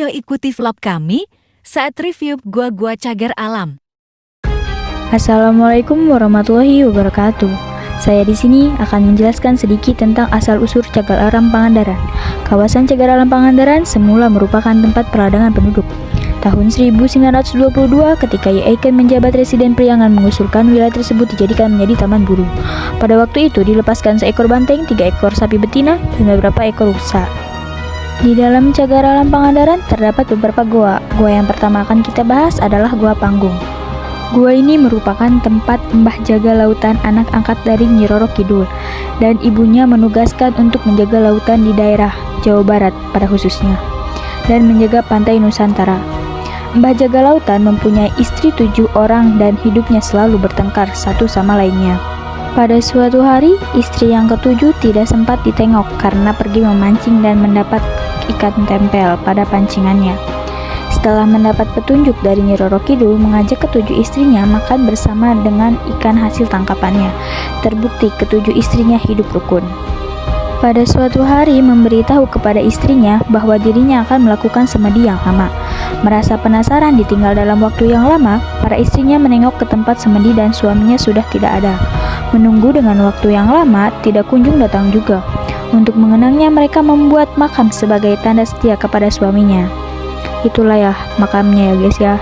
Ayo ikuti vlog kami saat review gua-gua cagar alam. Assalamualaikum warahmatullahi wabarakatuh. Saya di sini akan menjelaskan sedikit tentang asal-usul cagar alam Pangandaran. Kawasan cagar alam Pangandaran semula merupakan tempat peradangan penduduk. Tahun 1922, ketika Yaeken menjabat Residen Priangan mengusulkan wilayah tersebut dijadikan menjadi taman burung. Pada waktu itu dilepaskan seekor banteng, 3 ekor sapi betina, dan beberapa ekor rusa. Di dalam cagar alam Pangandaran terdapat beberapa goa. Goa yang pertama akan kita bahas adalah Goa Panggung. Gua ini merupakan tempat Mbah Jaga Lautan anak angkat dari Nyi Roro Kidul, dan ibunya menugaskan untuk menjaga lautan di daerah Jawa Barat pada khususnya, dan menjaga pantai Nusantara. Mbah Jaga Lautan mempunyai istri 7 orang dan hidupnya selalu bertengkar satu sama lainnya. Pada suatu hari, istri yang ke-7 tidak sempat ditengok karena pergi memancing dan mendapat ikan tempel pada pancingannya. Setelah mendapat petunjuk dari Nyi Roro Kidul, mengajak ke-7 istrinya makan bersama dengan ikan hasil tangkapannya. Terbukti ke-7 istrinya hidup rukun. Pada suatu hari memberitahu kepada istrinya bahwa dirinya akan melakukan semedi yang lama. Merasa penasaran ditinggal dalam waktu yang lama, para istrinya menengok ke tempat semedi dan suaminya sudah tidak ada. Menunggu dengan waktu yang lama, tidak kunjung datang juga. Untuk mengenangnya mereka membuat makam sebagai tanda setia kepada suaminya. Itulah ya makamnya ya guys ya.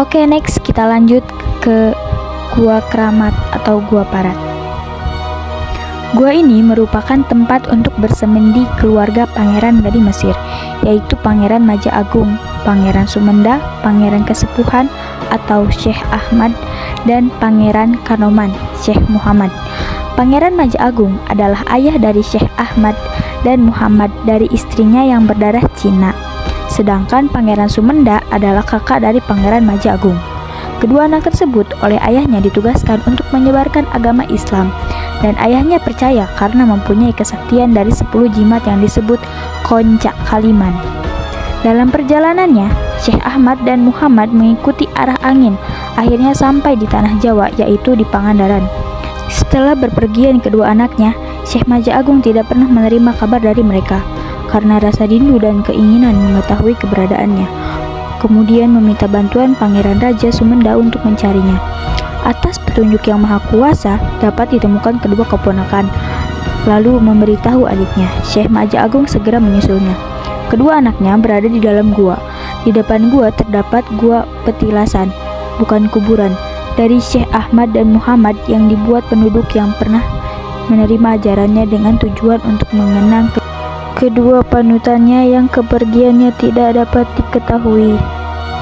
Oke, next kita lanjut ke Gua Keramat atau Gua Parat. Gua ini merupakan tempat untuk bersemedi keluarga pangeran dari Mesir, yaitu Pangeran Maja Agung, Pangeran Sumenda, Pangeran Kesepuhan atau Syekh Ahmad, dan Pangeran Kanoman, Syekh Muhammad. Pangeran Maja Agung adalah ayah dari Syekh Ahmad dan Muhammad dari istrinya yang berdarah Cina. Sedangkan Pangeran Sumenda adalah kakak dari Pangeran Maja Agung. Kedua anak tersebut oleh ayahnya ditugaskan untuk menyebarkan agama Islam, dan ayahnya percaya karena mempunyai kesaktian dari 10 jimat yang disebut Konca Kaliman. Dalam perjalanannya, Syekh Ahmad dan Muhammad mengikuti arah angin, akhirnya sampai di tanah Jawa, yaitu di Pangandaran. Setelah berpergian kedua anaknya, Syekh Maja Agung tidak pernah menerima kabar dari mereka karena rasa rindu dan keinginan mengetahui keberadaannya. Kemudian meminta bantuan Pangeran Raja Sumenda untuk mencarinya. Atas petunjuk yang maha kuasa, dapat ditemukan kedua keponakan. Lalu memberitahu adiknya, Syekh Maja Agung segera menyusulnya. Kedua anaknya berada di dalam gua. Di depan gua terdapat gua petilasan, bukan kuburan, dari Syekh Ahmad dan Muhammad yang dibuat penduduk yang pernah menerima ajarannya dengan tujuan untuk mengenang kedua panutannya yang kepergiannya tidak dapat diketahui.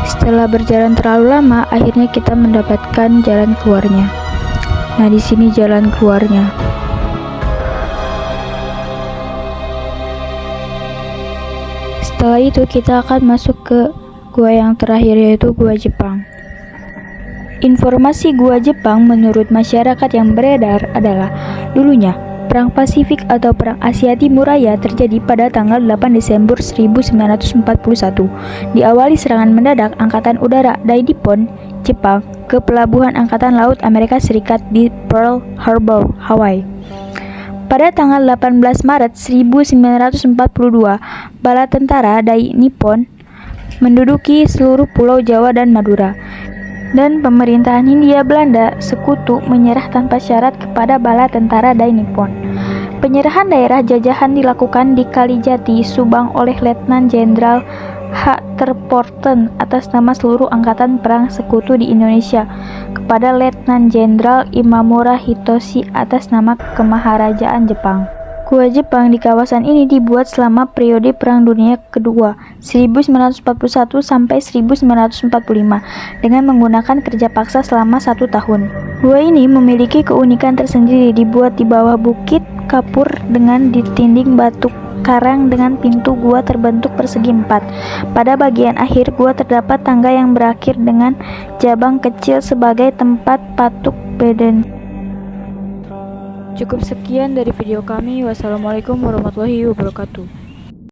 Setelah berjalan terlalu lama, akhirnya kita mendapatkan jalan keluarnya. Nah, di sini jalan keluarnya. Setelah itu kita akan masuk ke gua yang terakhir, yaitu Gua Jepang. Informasi Gua Jepang menurut masyarakat yang beredar adalah dulunya Perang Pasifik atau Perang Asia Timur Raya terjadi pada tanggal 8 Desember 1941. Diawali serangan mendadak Angkatan Udara dari Nippon, Jepang, ke pelabuhan Angkatan Laut Amerika Serikat di Pearl Harbor, Hawaii. Pada tanggal 18 Maret 1942, bala tentara dari Nippon menduduki seluruh Pulau Jawa dan Madura. Dan pemerintahan Hindia Belanda Sekutu menyerah tanpa syarat kepada bala tentara dari Nippon. Penyerahan daerah jajahan dilakukan di Kalijati, Subang oleh Letnan Jenderal H. Terporten atas nama seluruh angkatan perang Sekutu di Indonesia kepada Letnan Jenderal Imamura Hitoshi atas nama Kemaharajaan Jepang. Gua Jepang di kawasan ini dibuat selama periode Perang Dunia Kedua 1941 sampai 1945 dengan menggunakan kerja paksa selama 1 tahun. Gua ini memiliki keunikan tersendiri, dibuat di bawah bukit kapur dengan ditinding batu karang dengan pintu gua terbentuk persegi 4. Pada bagian akhir gua terdapat tangga yang berakhir dengan jabang kecil sebagai tempat patuk beden. Cukup sekian dari video kami. Wassalamualaikum warahmatullahi wabarakatuh.